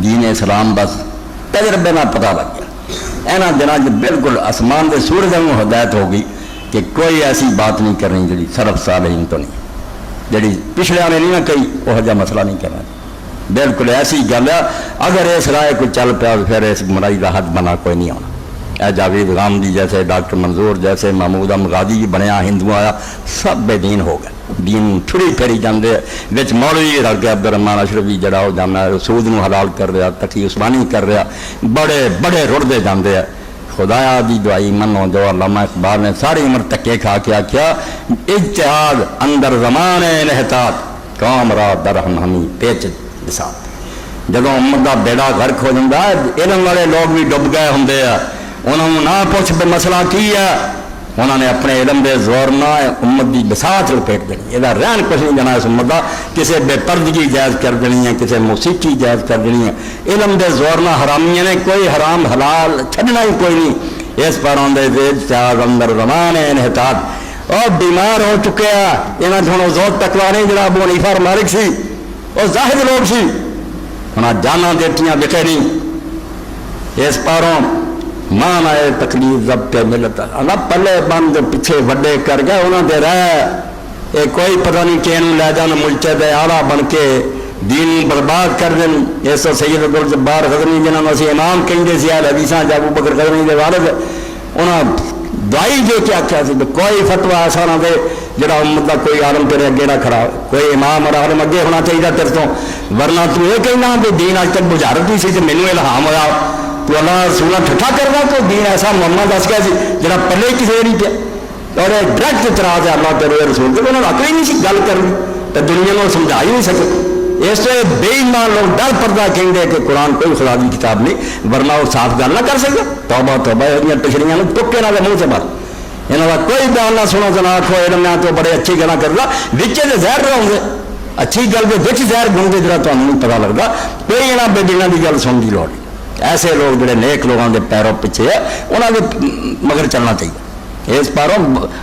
دین اسلام بس تجربے میں پتہ لگ گیا یہاں دنوں بالکل آسمان کے سورج کو ہدایت ہو گئی کہ کوئی ایسی بات نہیں کرنی جی سلف صالحین تو نہیں جی پچھلے نے نہیں نہ کہی وہ جا مسئلہ نہیں کرنا بالکل ایسی گل ہے اگر اس رائے کوئی چل پیا پھر اس گمراہی کا حد بنا کوئی نہیں آنا اے جاوید غامدی جیسے ڈاکٹر منظور جیسے محمود احمد غازی بنیا ہندو آیا سب بے دین ہو گئے دین ٹھڑی پھیری جاندے وچ مولوی رکھ کے عبد الرحمان اشرفی جڑا ہو جانا سود نو حلال کر رہا تقی عثمانی کر رہا بڑے بڑے رڑتے جاندے ہیں خدایا دی دعائی منو جو علامہ اقبال نے ساری عمر تکے کھا کے آکھیا اجتہاد اندر زمان انحطاط قوم را درہم ہمی پیچ بساط جب امت دا بیڑا غرق ہو جاتا ہے علم والے لوگ بھی ڈب گئے ہوں انہوں نے نہ پوچھ بے مسئلہ کی ہے انہوں نے اپنے علم دے زور نہ امت دی بساط لپیٹ دینی یہ رہن کچھ نہیں جانا اس امت دا کسے بے پردگی جائز کر دینی ہے کسے موسیقی جائز کر دینی ہے علم دے زور نہ حرامیاں نے کوئی حرام حلال چھڑنا ہی کوئی نہیں اس پر آن دے اجتہاد اندر زمان انحطاط اور بیمار ہو چکے ہیں انہاں تھوڑا زور تکوا نہیں جناب ابو حنیفہ مالک سی اور زاہد لوگ سی انہاں جانا دیتیاں بکے نہیں اس پاروں مان آئے تکلیف ضبط ملت اللہ پلے بند پیچھے وڈے کر گئے انہوں نے رہ یہ کوئی پتہ نہیں کہنوں لے جان مجتہد اعلیٰ بن کے دین برباد کر دیں اس سید عبدالجبار غزنوی جنہوں نے اسی امام کہیں سی اہل حدیثاں جا ابو بکر غزنوی دے والد انہوں دعائی دے کے آکھیا سی کوئی فتویٰ ایسا نہ دے جڑا امت دا کوئی عالم تیرے اگے نہ کھڑا کوئی امام اور عالم اگے ہونا چاہیے تیرے تو ورنہ تو یہ کہنا کہ دین آج تک بجھارت ہی سی کہ مینوں الہام ہویا تو اللہ رسولہ ٹھٹھا کرنا تو دین ایسا محمد دس گیا سی جڑا پلے کسی نہیں پیا اور ڈائریکٹ اعتراض ہے اللہ تیرے رسول کے انہوں نے عقل ہی نہیں سی گل کرنی تو دنیا میں سمجھا ہی نہیں سکے اس سے بے ایمان لوگ ڈر پردہ کہیں گے کہ قرآن کوئی خدا کی کتاب نہیں ورنہ وہ صاف گل نہ کر سکے توبہ توبہ یہ پچھڑیاں ٹکے نہ منہ سے بات انہوں کا کوئی بیان نہ سنو تو نہ آخو علم تو بڑے اچھی گلا کرتا وچے تو زہر رہو گے اچھی گل کے وچ زہر گھوم کے جڑا تمہیں نہیں پتا لگتا کوئی یہاں بے دینہ کی گل سن کی لوڑ ایسے لوگ جڑے نیک لوگوں کے پیروں پیچھے ہے انہوں نے مگر چلنا چاہیے اس پاروں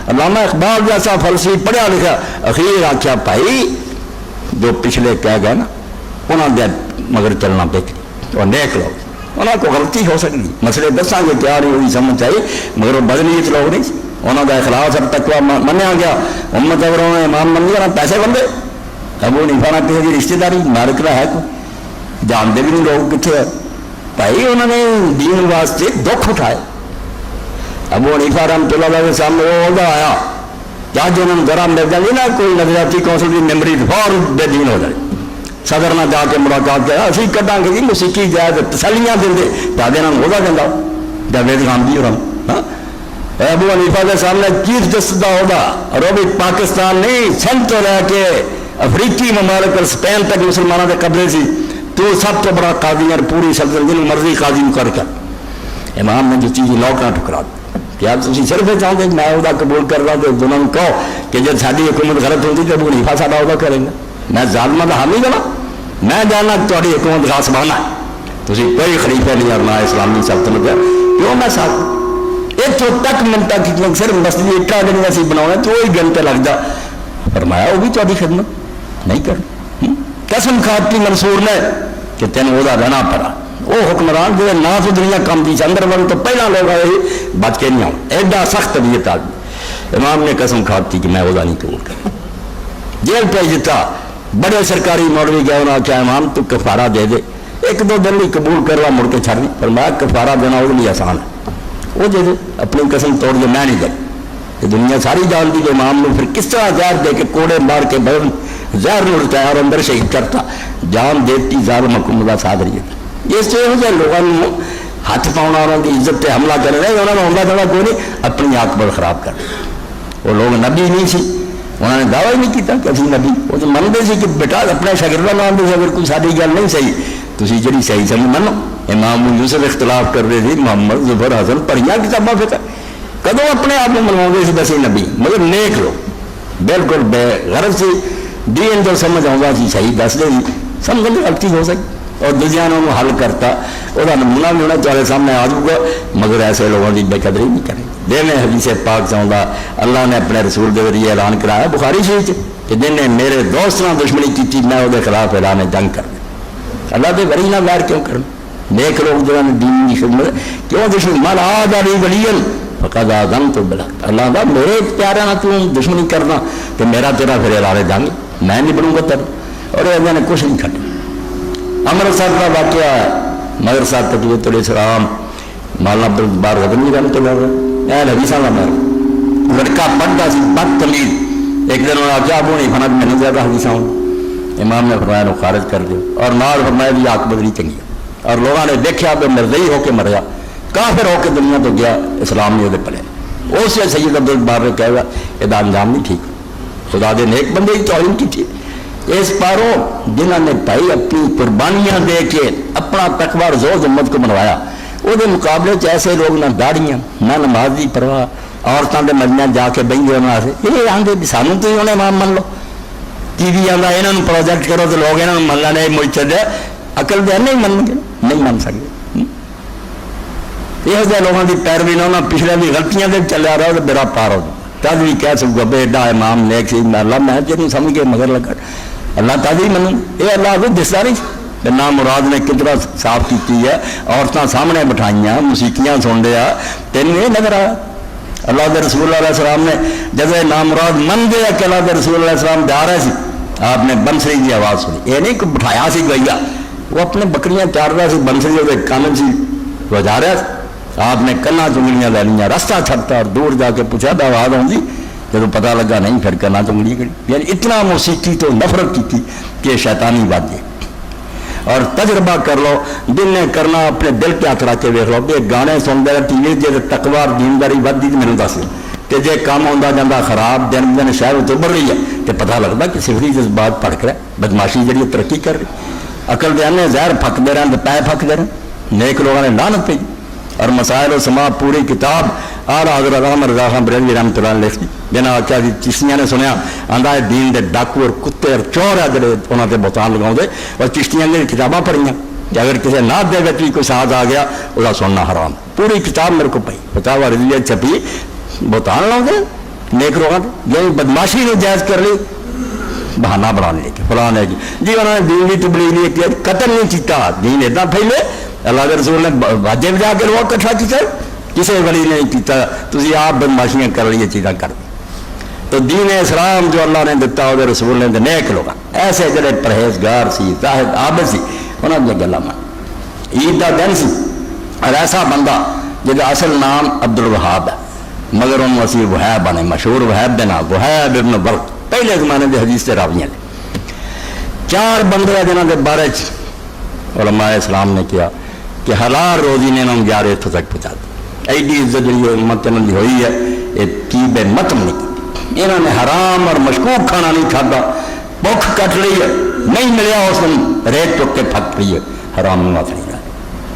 علامہ اقبال جیسا فلسفی پڑھیا لکھا اخیر آخیا بھائی جو پچھلے کہہ گئے نا انہوں نے مگر چلنا بہتر اور نیک لوگ انہوں کو غلطی ہو سکتی مسئلے دساں گے تیار ہی ہوئی سمجھ آئی مگر وہ بدنیت لوگ نہیں انہوں کا اخلاص اب تک منیا گیا امت اگر انہوں نے امام من لیا پیسے بندے ابو حنیفہ نہ کسی کی رشتے داری مالک ہے کوئی جانتے بھی نہیں لوگ کتنے ہے بھائی انہوں نے دین واسطے دکھ اٹھائے ابو حنیفہ رحمۃ اللہ علیہ کے سامنے وہ عہدہ آیا کیا جو انہوں نے ذرا مل جائے نا کوئی نظریاتی کونسل کی ممبری فور بے دین ہو جائے صدر نہ جا کے ملاقات کیا اسی کٹاں گے جی موسیقی جائے تسلیاں دیں جب انہوں نے عہدہ دینا جاوید غامدی اور ہم ابو حنیفہ کے سامنے چیف جسٹس کا عہدہ اور وہ بھی پاکستان نہیں سندھ تو رہ کے افریقی ممالک اور اسپین تک مسلمانوں کے قبضے سی تو سب تو بڑا قاضی اور پوری سلطنت جن مرضی قاضی کر کر امام نے جو چیز لوکاں ٹھکرا کیا تھی صرف یہ چاہتے کہ میں عہدہ قبول کر رہا تو دونوں کہو کہ جب ساری حکومت غلط ہوتی تو ابو حنیفہ سارا عہدہ کریں گے میں ظالمہ کا حامی بنا میں جاننا کہ تاری حکومت غاصبانہ ہے تھی کوئی خلیفہ نہیں اور نہ اسلامی سلطنت ہے کیوں میں ساتھ اتوں تک منٹا کی صرف مسجد اٹھا دن اسی بناؤ تو وہی گھنٹے لگ جا فرمایا وہ بھی تاری خدمت نہیں کر قسم کھاتی منصور نے کہ تین وہ رہنا پڑا وہ حکمران جو نہ تو دنیا کم دی اندر بن تو پہلا لوگ آئے بچ کے نہیں آؤں ایڈا سخت طبیعت آدمی امام نے قسم کھاتی کہ میں وہ نہیں قبول کر جیل پہ جتا بڑے سرکاری مولوی گیا انہوں نے کیا امام تو کفارہ دے دے ایک دو دن نہیں قبول کروا مڑ کے چھڑ نہیں فرمایا کفارہ دینا وہ نہیں آسان ہے وہ دے دے اپنی قسم توڑ دے میں نہیں دے دنیا ساری جان دی کہ امام نے پھر کس طرح زہر دے کے کوڑے مار کے بدن زہر اڑتا ہے اور اندر شہید کرتا جان دیتی ظالم حکومت ساتھ رہی ہے اس سے یہ لوگوں ہاتھ پاؤنا انہوں کی عزت پہ حملہ کر رہے انہوں نے حملہ کرنا کوئی نہیں اپنی عاقبت خراب کر وہ لوگ نبی نہیں سی انہوں نے دعویٰ ہی نہیں کیتا کہ اسی نبی وہ تو منتے سی کہ بیٹا اپنے شاگردہ مانتے سے اگر کوئی ساری گل نہیں صحیح تھی جی صحیح سمجھ منو امام یوسف اختلاف کر رہے تھے محمد ظفر حسن پڑھیاں کتاباں فکر کدوں اپنے آپ کو منوا گے دسی نبی مگر نیک لوگ بالکل بے غرض سے دین جو سمجھ آؤں سی صحیح دس دے سی سمجھ غلطی ہو سکی اور دوسرے حل کرتا وہ نمونہ بھی ہونا چاہے سامنے آ جائے گا مگر ایسے لوگوں کی بے قدری نہیں کریں دے میں حدیث پاک چاہتا اللہ نے اپنے رسول کے ذریعے اعلان کرایا بخاری شریف کہ جن نے میرے دوست نہ دشمنی کی میں وہ خلاف اعلان جنگ کر دیا اللہ کے ولی نہ ویر کیوں کرنا؟ نیک لوگ جنہوں نے دین کی خدمت کیوں دشمن من عاد علی ولی فقد آذنت بالحرب، اللہ دا میرے پیارے نہ تو دشمنی کرنا تو میرا تیرا پھر ارادے جنگ، میں نہیں بنوں گا تب. اور انہوں نے کچھ نہیں کھٹا. امرتسر کا واقعہ ہے، مگر صاحب تقویت الاسلام مولانا عبدالبار غزنوی رحمۃ اللہ علیہ اہل حدیث کا مر لڑکا پڑھتا سی بدتمیز. ایک دن انہوں نے کیا ابو نہیں فنت میں زیادہ حدیث ہوں. امام نے فرمایا نو خارج کر دو، اور نال فرمایا بھی آنکھ بدلی چنگی. اور لوگوں نے دیکھا کہ مرضی ہو کے مریا، کافر ہو کے دنیا تو گیا، اسلام نہیں وہ پلے. اس سے سید عبدالبار نے کہا یہ انجام نہیں ٹھیک، خدا دے نیک بندے کی توہین کی تھی. اس پاروں جنہوں نے بھائی اپنی قربانیاں دے کے اپنا تقوی اور زور امت کو منوایا، وہ مقابلے ایسے لوگ نہ داڑیاں نہ نماز کی پرواہ، عورتوں کے مجمع جا کے بہن گئے یہ آدھے بھی سانوں تو ہی انہیں امام من لو. ٹی وی آتا یہاں پروجیکٹ کرو تو لوگ یہاں من لینا مل چلے، عقل دے نہیں من گے، نہیں من سکتے. یہ لوگوں کی پیروی نہ پچھلے بھی غلطیاں سے چلیا رہا تو میرا پار ہو تب بھی کہہ سکوں گا ایڈا امام نیک سی اللہ میں جن سمجھ کے مگر لگا اللہ تب ہی منوں. یہ اللہ کو دستا نہیں نام مراد نے کتنا صاف کی ہے. عورتیں سامنے بٹھائیاں موسیقیاں سن رہا تین یہ نظر آیا. اللہ کے رسول علیہ السلام نے جب نام مراد من گیا کہ اللہ کے رسول علیہ السلام جا رہے سی، آپ نے بنسری کی آواز سنی. یہ نہیں کہ بٹھایا سی گیا، وہ اپنے بکریاں چار رہا سی، بنسری وہ کان سی بجا رہا سی. آپ نے کنا چنگلیاں لے لیا، رستہ چھٹتا اور دور جا کے پوچھا تو آواز آؤں جب پتہ لگا نہیں پھر کنا چنگلی کری. یعنی اتنا موسیقی تو نفرت کی تھی کہ شیطانی بات ہے. اور تجربہ کر لو، دل نے کرنا اپنے دل کے ہاتھ رکھ کے ویک لو. یہ گانے سنتے ٹی وی جی تقوی اور دینداری ودی تو میرے دس کہ جی کام آتا جاتا خراب دن دن شہر اتبر رہی ہے تو پتہ لگتا کہ سفری جذبات پڑک رہا ہے، بدماشی جی ترقی کر رہی. عقل دے آنے زہر پھکتے رہے تو پے پھکتے رہے. نیک لوگوں نے لعنت پی. اور مسائل و سما پوری کتاب اعلیٰ حضرت احمد رضا خان بریلوی رحمۃ اللہ علیہ لکھی. جنہیں آخیا جی چشتیاں نے سنیا آدھا ہے دین دے ڈاکو اور کتے اور چور ہے جڑے انہوں نے بہتان لگاؤ دے. اور چشتیاں نے کتاباں پڑھیاں کہ اگر کسی نعت دے بھی کوئی ساتھ آ گیا وہ سننا حرام. پوری کتاب میرے کو پئی فتاوی رضویہ چھپی بہتان لاؤ دے نیک لوگوں نے. یعنی بدماشی نے جائز کر لی، بہانہ بنا لے کے فلاں ہے جی انہوں نے دین کی تبلیغ نہیں کی، قتل نہیں کیتا، دین اتنا پھیلے. اللہ کے رسول نے واجب جا کے لوگ کٹھا کیا، کسی ولی نے کیتا. تھی آپ بدماشیاں کر لی، یہ چیزاں کر دی. تو دین اسلام جو اللہ نے دتا وہ رسول نے نیک لوگ ایسے جڑے پرہیزگار سی زاہد عابد سی انہوں نے گلا من. عید کا دن سی اور ایسا بندہ جہاں اصل نام عبدالوہاب ہے مگر انہوں اسی وہیب بنے مشہور وہیب دے نام وہیب ابن برق. پہلے زمانے کے حدیث سے راویاں نے چار بندے ہیں جنہوں کے بارے علماء اسلام نے کیا کہ حلال روزی نے انہوں 11 اتوں تک پہنچا دی. ایڈی عزت جی امت انہوں کی ہوئی ہے یہ تیب متم نہیں کی. انہوں نے حرام اور مشکوک کھانا نہیں کھادا، بھوک کٹ رہی ہے نہیں ملیا اس دن ریت چک کے پھک رہی ہے، حرام نہیں ہاتھ نہیں رہا.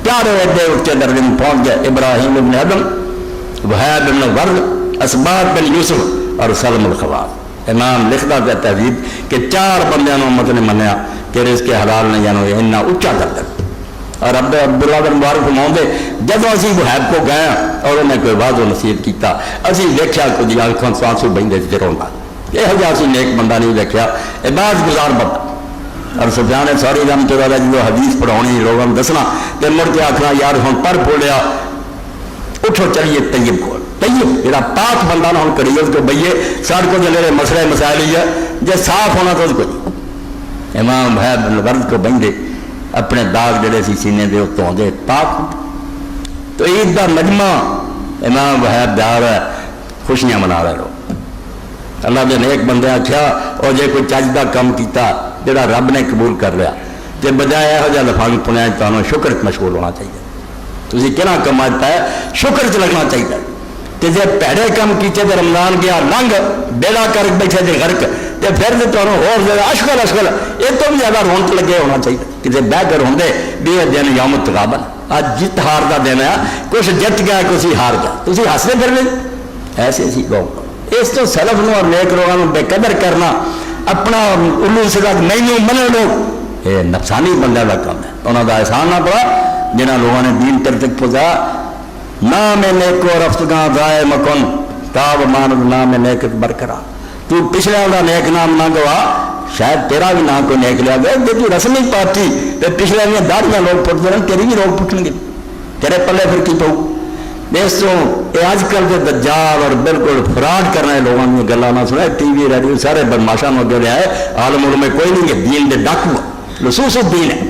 پیارے ایڈے اٹھتے درجے میں پہنچ گئے ابراہیم ابن ادم، وہیب ابن ورد، اسباط بن یوسف اور سلم الخوات. امام لکھتا ہے تہذیب کہ چار بندیاں امت نے منیا کہ رزق حلال نے جانو یہ اتنا اچا کر دیا. اور عبداللہ بن مبارک فرماؤں جب اسی وہیب کو گئے اور انہیں کوئی واضح نصیحت کیتا اسی دیکھا کچھ آنکھوں سانسو بہندے سے رونا. یہ اسی نیک بندہ نہیں دیکھا، عبادت گزار بندہ. اور سفیان ثوری رحمۃ اللہ علیہ جو حدیث پڑھاؤنی لوگوں نے دسنا تو مڑ کے آخنا یار ہوں پر پھولیا اٹھو چلیے طیب کو. طیب جا پاک بندہ نہ ہوں کریے اس کو بھئیے سارے کو جلے مسئلے مسائل ہی ہے جی صاف ہونا تو اس کو نہیں. امام وہیب بن ورد کو بہندے اپنے داغ جڑے سی سینے دے اتوں دے پاک. تو عید کا مجمع امام وہیب جا رہا ہے، خوشیاں منا رہے لوگ. اللہ کے نیک بندے آخیا اور جے کوئی چج کا کام کیتا جڑا رب نے قبول کر لیا تو بجائے یہو جہاں لفظ پنیا تمہیں شکر مشغول ہونا چاہیے. تھی کہنا کم آتا ہے شکر چ لگنا چاہیے. کہ جی پیڑے کام کیتے تو رمضان گیا لنگ بیڑا کر بیٹھے جی غرق تو پھر تو تمہیں اشکل اشکل یہ تو بھی زیادہ رونق لگے ہونا چاہیے. کسی بہ کر ہوں بھی دن یوم تغابن اج جت ہار کا دن ہے، کچھ جت گیا کچھ ہار گیا، تھی ہستے پھر لیں ایسے سی لوگ. اس تو سلف نو اور نیک لوگوں بے قدر کرنا اپنا الو سدا نہیں منے لوگ یہ نفسانی بندے کا کام ہے. انہوں کا احسان نہ پڑا جنہوں لوگوں نے دین تک پہنچا. نام نیکو رفتگاں ضائع مکن تاب ماند نام نیکت برقرار. تو پچھلے والا نیک نام نہ گوا شاید تیرا بھی نام کوئی نیک لیا گیا کہ تو رسمی پارٹی تے پچھلے میں داڑیاں لوگ پٹ دیں تیری بھی لوگ پٹن گے تیرے پلے پھر کی پاؤ دوستوں یہ اج کل کے دجال اور بالکل فراڈ کرنے لوگوں نے گلا نہ سنا ٹی وی ریڈیو سارے بدماشاں میں اگے لیا ہے عالم علم میں کوئی نہیں کہ دین دے ڈاکو لصوص الدین ہے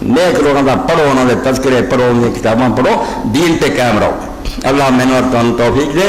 نیک لوگوں کا پڑھو انہوں نے تذکرے پڑھو ان کی کتاباں پڑھو دین پہ قائم رہو اللہ میں نے اور توفیق دے